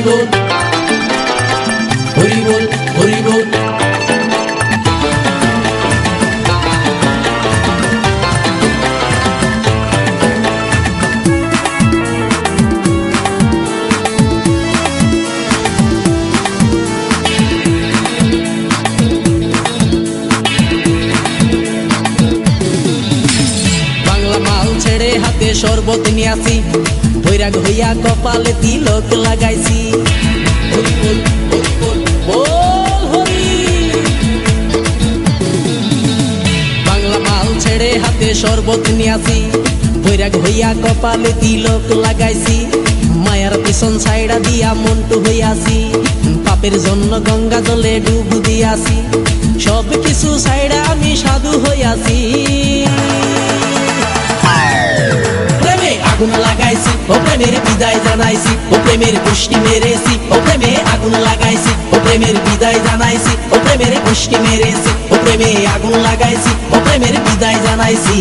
বল হরি বল হরি বল। হাতে শরবত নিয়াছি বৈরাগ হইয়া কপালে তিলক লাগাইছি হরি বল হরি বল বল হরি। বাংলা মাল ছেড়ে হাতে শরবত নিয়াছি বৈরাগ হইয়া কপালে তিলক লাগাইছি মায়ার পিছন ছাইড়া দিয়া মন্টু হইয়াছি পাপের জন্য গঙ্গা জলে ডুব দিয়াছি সব কিছু ছাইড়া আমি সাধু হইয়াছি আগুন লাগাইছি ও প্রেমের বিদায় জানাইছি ও প্রেমের পুষ্টি মেরেছি ও প্রেমে আগুন লাগাইছি ও প্রেমের বিদায় জানাইছি ও প্রেমের পুষ্টি মেরেছি ও প্রেমে আগুন লাগাইছি ও প্রেমের বিদায় জানাইছি।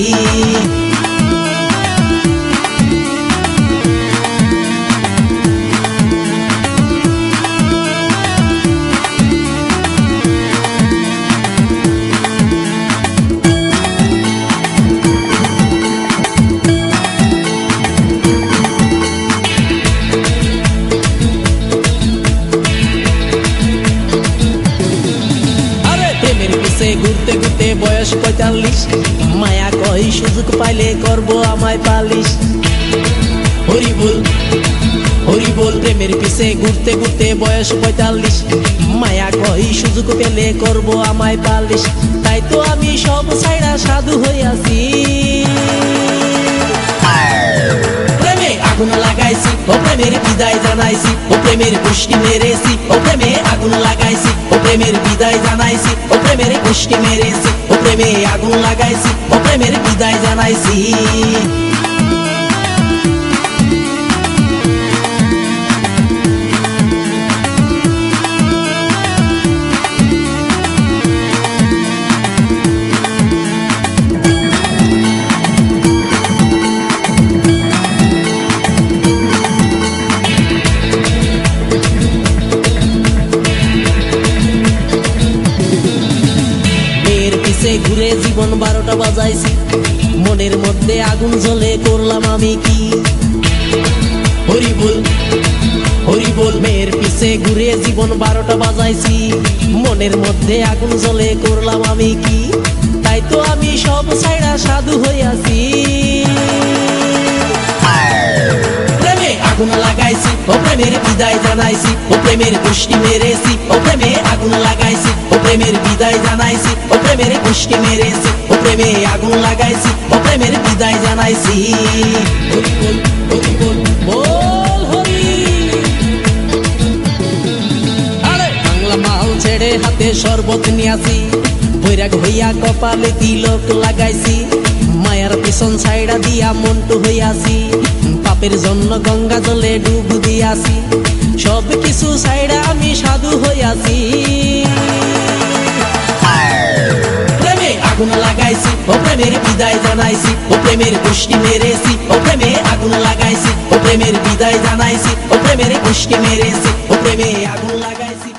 ঘুরতে ঘুরতে বয়স ৪৫ মায়া কই সুযোগ পাইলে করবো আমায় পালিশ হরি বল হরি বল। প্রেমের পিছে ঘুরতে ঘুরতে বয়স ৪৫ মায়া কই সুযোগ পেলে করবো আমায় পালিশ তাই তো আমি সব ছাইড়া সাধু হইয়াছি প্রেমে আগুন লাগাইছি ও প্রেমের বিদায় জানাইছি ও প্রেমের পুষ্টি মেরেছি ও প্রেমে আগুন লাগাইছি ও প্রেমের বিদায় জানাইছি ও প্রেমের পুষ্টি মেরেছি ও প্রেমে আগুন লাগাইছি ও প্রেমের বিদায় জানাইছি। ঘুরে জীবন ১২টা বাজাইছি মনের মধ্যে আগুন জ্বলে করলাম আমি কি হরি বল হরি বল। মেয়ের পিছে ঘুরে জীবন ১২টা বাজাইছি মনের মধ্যে আগুন জ্বলে করলাম আমি কি তাই তো আমি সব ছাইড়া সাধু হইয়াছি প্রেমে আগুন লাগাইছি ও প্রেমের বিদায় জানাইছি ও প্রেমের পুষ্টি মেরেছি ও প্রেমে আগুন লাগাইছি ও প্রেমের বিদায় জানাইছি ও প্রেমের পুষ্টি মেরেছি ও প্রেমে আগুন লাগাইছি ও প্রেমের বিদায় জানাইছি হরি বল হরি বল বল হরি। আরে বাংলা মাল ছেড়ে হাতে শরবত নিয়াছি বৈরাগ হইয়া কপালে তিলক লাগাইছি মায়ার পিছন ছাইড়া দিয়া মন্টু হইয়াছি পাপের জন্য গঙ্গা জলে ডুব দিয়াছি সব কিছু ছাইড়া আমি সাধু হইয়াছি প্রেমে আগুন লাগাইছি ও প্রেমের বিদায় জানাইছি ও প্রেমের পুষ্টি মেরেছি ও প্রেমে আগুন লাগাইছি ও প্রেমের বিদায় জানাইছি ও প্রেমের পুষ্টি মেরেছি ও প্রেমে আগুন লাগাইছি।